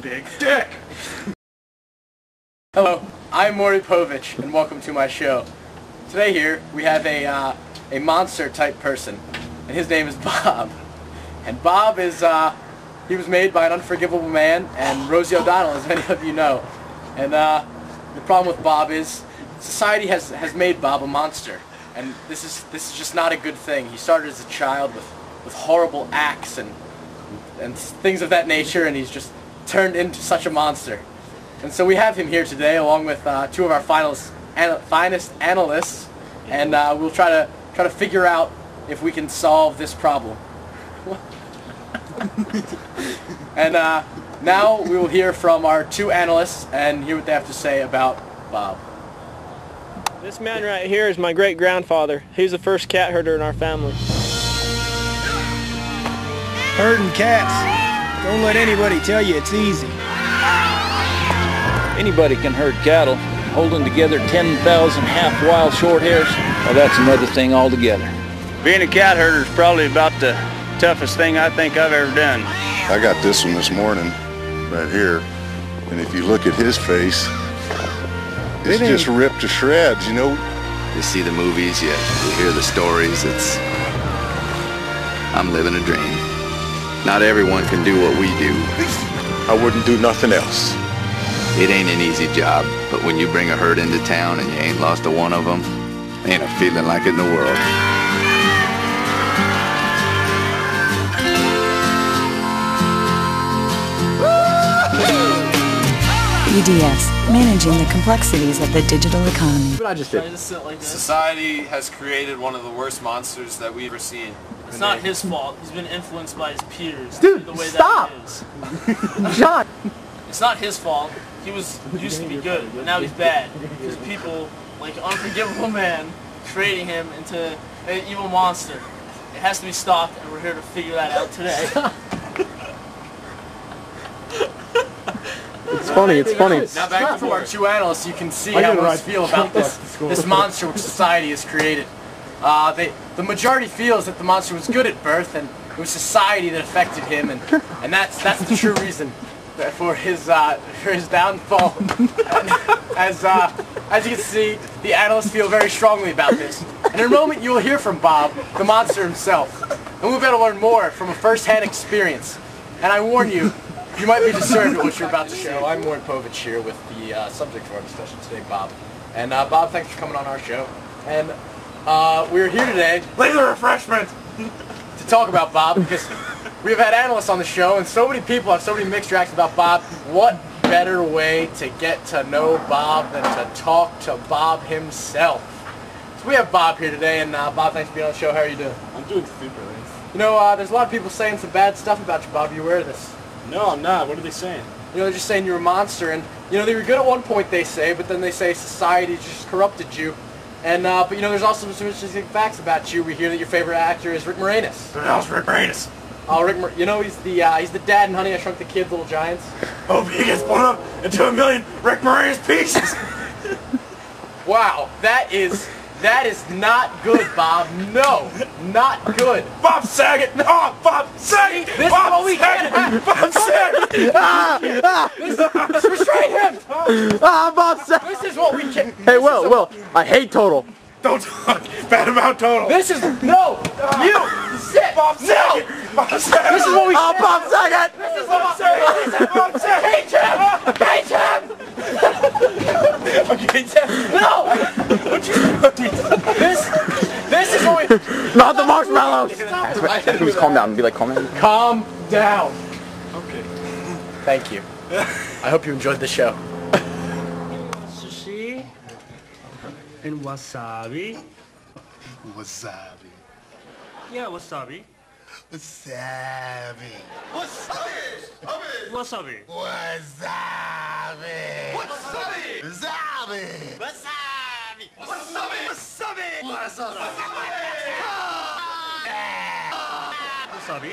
Big dick! Hello, I'm Maury Povich, and welcome to my show. Today here, we have a monster type person, and his name is Bob. And Bob is, he was made by an unforgivable man and Rosie O'Donnell, as many of you know. And the problem with Bob is, society has made Bob a monster. And this is just not a good thing. He started as a child with horrible acts and things of that nature, and he's just turned into such a monster. And so we have him here today, along with two of our finest analysts, and we'll try to figure out if we can solve this problem. And now we will hear from our two analysts and hear what they have to say about Bob. This man right here is my great-grandfather. He's the first cat herder in our family. Herding cats. Don't let anybody tell you it's easy. Anybody can herd cattle. Holding together 10,000 half-wild short hairs, well, that's another thing altogether. Being a cat herder is probably about the toughest thing I think I've ever done. I got this one this morning, right here, and if you look at his face, it's just ripped to shreds, you know? You see the movies, you hear the stories, I'm living a dream. Not everyone can do what we do. I wouldn't do nothing else. It ain't an easy job, but when you bring a herd into town and you ain't lost a one of them, ain't a feeling like it in the world. EDS, managing the complexities of the digital economy. But I just did. Society has created one of the worst monsters that we've ever seen. It's not his fault. He's been influenced by his peers. Dude, the way stop! That he is. John! It's not his fault. He used to be good, but now he's bad. Because people, like an unforgivable man, creating him into an evil monster. It has to be stopped, and we're here to figure that out today. It's funny, it's funny. Now back to our two analysts, you can see how we feel about this monster which society has created. The majority feels that the monster was good at birth, and it was society that affected him, and that's the true reason for his downfall. And as you can see, the analysts feel very strongly about this. And in a moment, you will hear from Bob, the monster himself, and we'll be able to learn more from a first-hand experience. And I warn you, you might be disturbed at what you're about to show. I'm Maury Povich here with the subject for our discussion today, Bob. And Bob, thanks for coming on our show. And we're here today, Leave the refreshment! to talk about Bob, because we've had analysts on the show, and so many people have so many mixed reactions about Bob. What better way to get to know Bob than to talk to Bob himself? So we have Bob here today, and Bob, thanks for being on the show. How are you doing? I'm doing super, thanks. You know, there's a lot of people saying some bad stuff about you, Bob. Are you aware of this? No, I'm not. What are they saying? You know, they're just saying you're a monster, and you know, they were good at one point, they say, but then they say society just corrupted you. And but you know, there's also some interesting facts about you. We hear that your favorite actor is Rick Moranis. Who the hell's Rick Moranis? You know, he's the dad in Honey, I Shrunk the Kids, Little Giants. Hope he gets blown up into 1,000,000 Rick Moranis pieces! Wow, that is not good, Bob. No, not good. Bob Saget! Oh, Bob Saget! This Bob is what we can't have. Bob Saget! Let's restrain him! Bob Saget! This is what we can. Hey, Will, I hate Total. Don't talk bad about Total! This is no. You sit. Bob Saget! No. Bob Saget! This is what we. Oh, Bob Saget! This is Bob Saget! Bob Saget! Hate him! Hate him! Okay, No! This is what we. Not the marshmallows! Please calm down. Be like, calm down. Calm down. Okay. Thank you. I hope you enjoyed the show. Sushi and wasabi. Wasabi. Yeah, wasabi. Wasabi. Wasabi. Wasabi. Wasabi. Wasabi. Wasabi.